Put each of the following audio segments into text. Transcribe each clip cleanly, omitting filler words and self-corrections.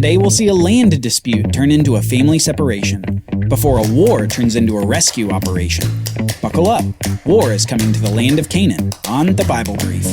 Today we'll see a land dispute turn into a family separation, before a war turns into a rescue operation. Buckle up, war is coming to the land of Canaan on the Bible Brief.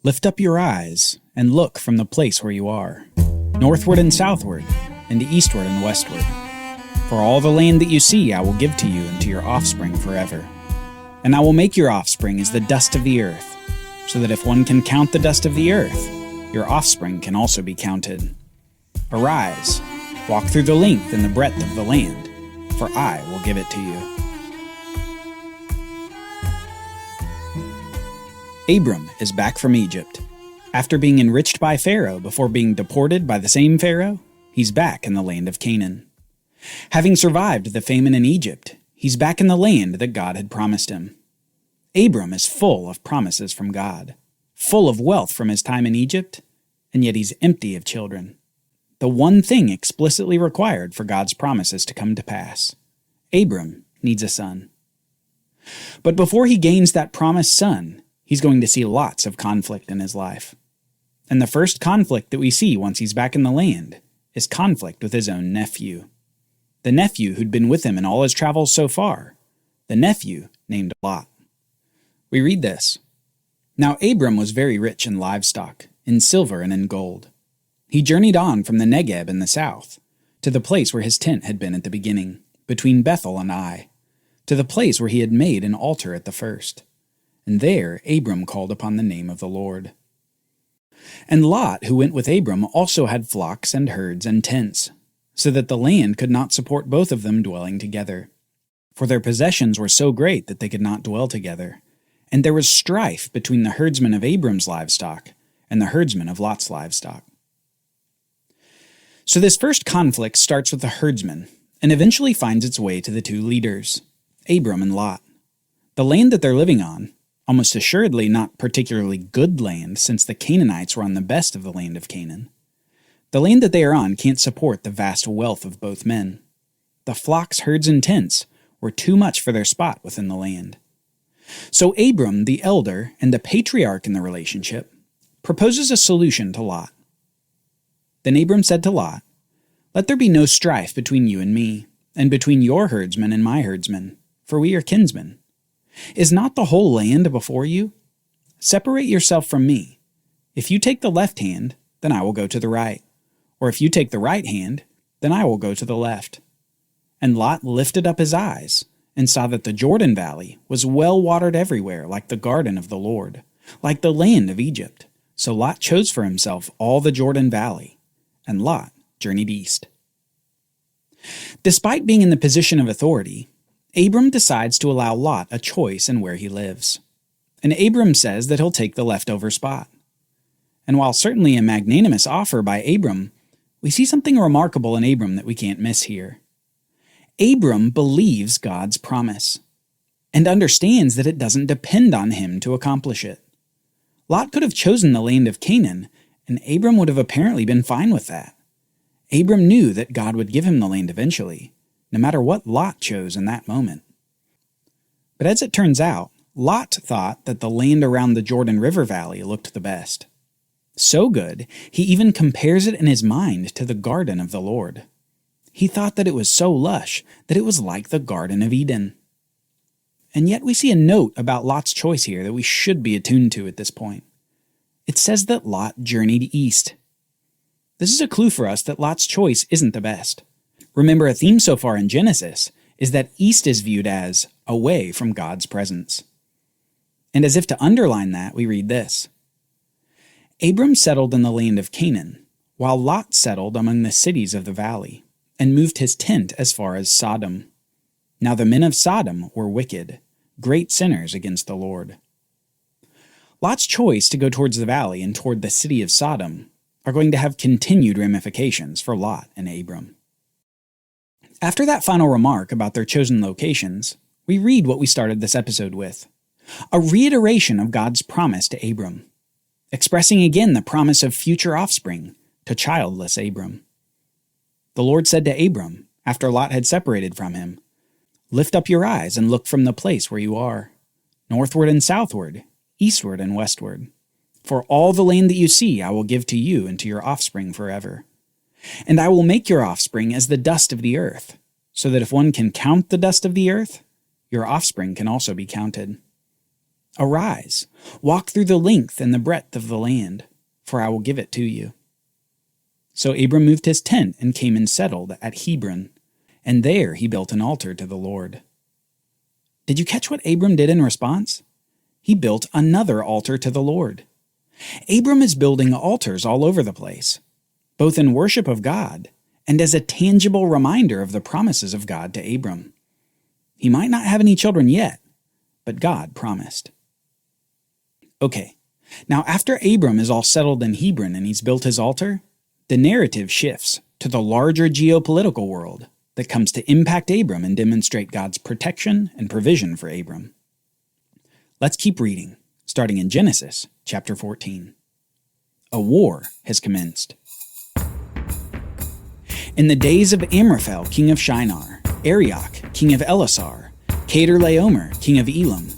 Lift up your eyes and look from the place where you are, northward and southward, and eastward and westward. For all the land that you see I will give to you and to your offspring forever. And I will make your offspring as the dust of the earth, so that if one can count the dust of the earth, your offspring can also be counted. Arise, walk through the length and the breadth of the land, for I will give it to you. Abram is back from Egypt. After being enriched by Pharaoh before being deported by the same Pharaoh, he's back in the land of Canaan. Having survived the famine in Egypt, he's back in the land that God had promised him. Abram is full of promises from God, full of wealth from his time in Egypt, and yet he's empty of children. The one thing explicitly required for God's promises to come to pass. Abram needs a son. But before he gains that promised son, he's going to see lots of conflict in his life. And the first conflict that we see once he's back in the land is conflict with his own nephew. The nephew who'd been with him in all his travels so far. The nephew named Lot. We read this. Now Abram was very rich in livestock, in silver and in gold. He journeyed on from the Negeb in the south, to the place where his tent had been at the beginning, between Bethel and Ai, to the place where he had made an altar at the first. And there Abram called upon the name of the Lord. And Lot, who went with Abram, also had flocks and herds and tents, so that the land could not support both of them dwelling together. For their possessions were so great that they could not dwell together. And there was strife between the herdsmen of Abram's livestock and the herdsmen of Lot's livestock. So this first conflict starts with the herdsmen, and eventually finds its way to the two leaders, Abram and Lot. The land that they're living on, almost assuredly not particularly good land since the Canaanites were on the best of the land of Canaan. The land that they are on can't support the vast wealth of both men. The flocks, herds, and tents were too much for their spot within the land. So Abram, the elder and the patriarch in the relationship, proposes a solution to Lot. Then Abram said to Lot, "Let there be no strife between you and me, and between your herdsmen and my herdsmen, for we are kinsmen. Is not the whole land before you? Separate yourself from me. If you take the left hand, then I will go to the right. Or if you take the right hand, then I will go to the left." And Lot lifted up his eyes, and saw that the Jordan Valley was well watered everywhere, like the garden of the Lord, like the land of Egypt. So Lot chose for himself all the Jordan Valley, and Lot journeyed east. Despite being in the position of authority, Abram decides to allow Lot a choice in where he lives. And Abram says that he'll take the leftover spot. And while certainly a magnanimous offer by Abram, we see something remarkable in Abram that we can't miss here. Abram believes God's promise, and understands that it doesn't depend on him to accomplish it. Lot could have chosen the land of Canaan, and Abram would have apparently been fine with that. Abram knew that God would give him the land eventually, no matter what Lot chose in that moment. But as it turns out, Lot thought that the land around the Jordan River Valley looked the best. So good, he even compares it in his mind to the garden of the Lord. He thought that it was so lush that it was like the Garden of Eden. And yet we see a note about Lot's choice here that we should be attuned to at this point. It says that Lot journeyed east. This is a clue for us that Lot's choice isn't the best. Remember, a theme so far in Genesis is that east is viewed as away from God's presence. And as if to underline that, we read this. Abram settled in the land of Canaan, while Lot settled among the cities of the valley, and moved his tent as far as Sodom. Now the men of Sodom were wicked, great sinners against the Lord. Lot's choice to go towards the valley and toward the city of Sodom are going to have continued ramifications for Lot and Abram. After that final remark about their chosen locations, we read what we started this episode with, a reiteration of God's promise to Abram, expressing again the promise of future offspring to childless Abram. The Lord said to Abram, after Lot had separated from him, "Lift up your eyes and look from the place where you are, northward and southward, eastward and westward. For all the land that you see I will give to you and to your offspring forever. And I will make your offspring as the dust of the earth, so that if one can count the dust of the earth, your offspring can also be counted. Arise, walk through the length and the breadth of the land, for I will give it to you. So Abram moved his tent and came and settled at Hebron, and there he built an altar to the Lord. Did you catch what Abram did in response? He built another altar to the Lord. Abram is building altars all over the place, both in worship of God and as a tangible reminder of the promises of God to Abram. He might not have any children yet, but God promised. Okay, now after Abram is all settled in Hebron and he's built his altar, the narrative shifts to the larger geopolitical world that comes to impact Abram and demonstrate God's protection and provision for Abram. Let's keep reading, starting in Genesis chapter 14. A war has commenced. In the days of Amraphel, king of Shinar, Arioch, king of Elasar, Kedorlaomer, king of Elam,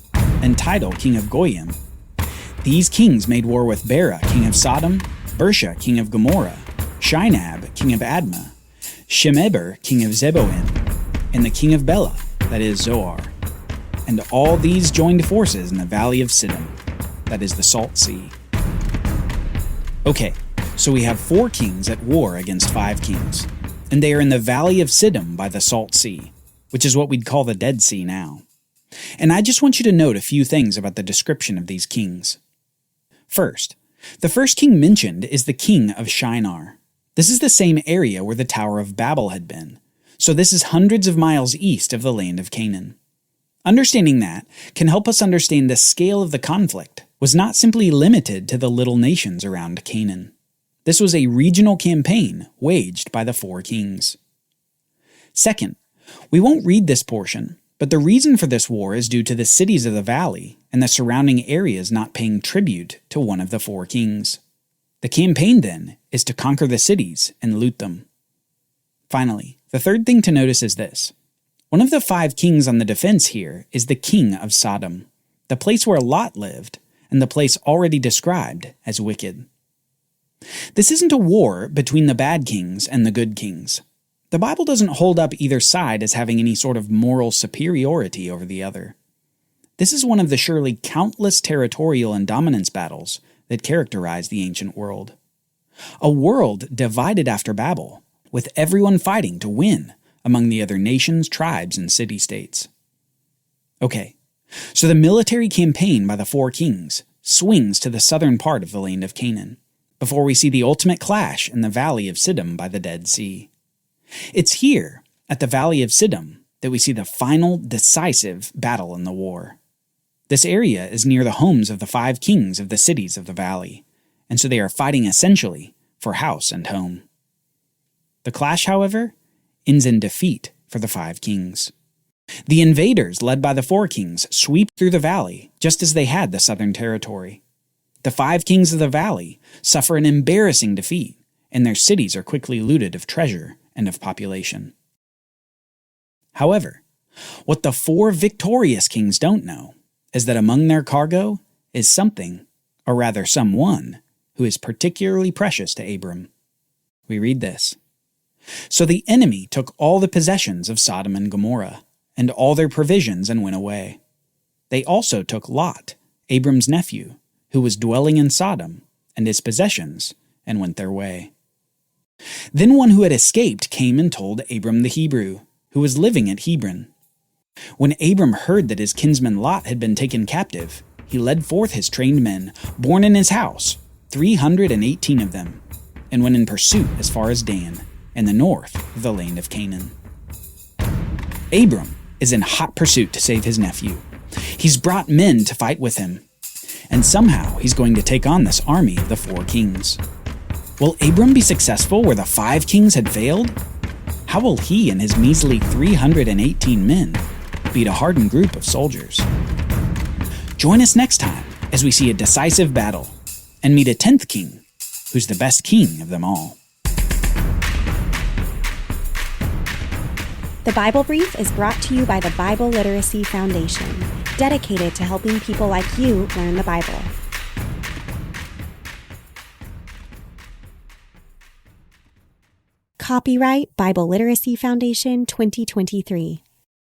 and Tidal, king of Goyim, these kings made war with Bera, king of Sodom, Bersha, king of Gomorrah, Shinab, king of Admah, Shemeber, king of Zeboim, and the king of Bela, that is Zoar. And all these joined forces in the valley of Siddim, that is the Salt Sea. Okay, so we have 4 kings at war against 5 kings, and they are in the valley of Siddim by the Salt Sea, which is what we'd call the Dead Sea now. And I just want you to note a few things about the description of these kings. First, the first king mentioned is the king of Shinar. This is the same area where the Tower of Babel had been, so this is hundreds of miles east of the land of Canaan. Understanding that can help us understand the scale of the conflict was not simply limited to the little nations around Canaan. This was a regional campaign waged by the 4 kings. Second, we won't read this portion, but the reason for this war is due to the cities of the valley and the surrounding areas not paying tribute to one of the 4 kings. The campaign, then, is to conquer the cities and loot them. Finally, the third thing to notice is this. One of the 5 kings on the defense here is the king of Sodom, the place where Lot lived, and the place already described as wicked. This isn't a war between the bad kings and the good kings. The Bible doesn't hold up either side as having any sort of moral superiority over the other. This is one of the surely countless territorial and dominance battles that characterize the ancient world. A world divided after Babel, with everyone fighting to win among the other nations, tribes, and city-states. Okay, so the military campaign by the 4 kings swings to the southern part of the land of Canaan, before we see the ultimate clash in the valley of Siddim by the Dead Sea. It's here, at the valley of Siddim, that we see the final, decisive battle in the war. This area is near the homes of the 5 kings of the cities of the valley, and so they are fighting essentially for house and home. The clash, however, ends in defeat for the 5 kings. The invaders, led by the 4 kings, sweep through the valley just as they had the southern territory. The 5 kings of the valley suffer an embarrassing defeat, and their cities are quickly looted of treasure and of population. However, what the 4 victorious kings don't know is that among their cargo is something, or rather someone, who is particularly precious to Abram. We read this. So the enemy took all the possessions of Sodom and Gomorrah, and all their provisions, and went away. They also took Lot, Abram's nephew, who was dwelling in Sodom, and his possessions, and went their way. Then one who had escaped came and told Abram the Hebrew, who was living at Hebron. When Abram heard that his kinsman Lot had been taken captive, he led forth his trained men, born in his house, 318 of them, and went in pursuit as far as Dan, in the north of the land of Canaan. Abram is in hot pursuit to save his nephew. He's brought men to fight with him, and somehow he's going to take on this army of the 4 kings. Will Abram be successful where the 5 kings had failed? How will he and his measly 318 men beat a hardened group of soldiers? Join us next time as we see a decisive battle and meet a 10th king, who's the best king of them all. The Bible Brief is brought to you by the Bible Literacy Foundation, dedicated to helping people like you learn the Bible. Copyright Bible Literacy Foundation 2023.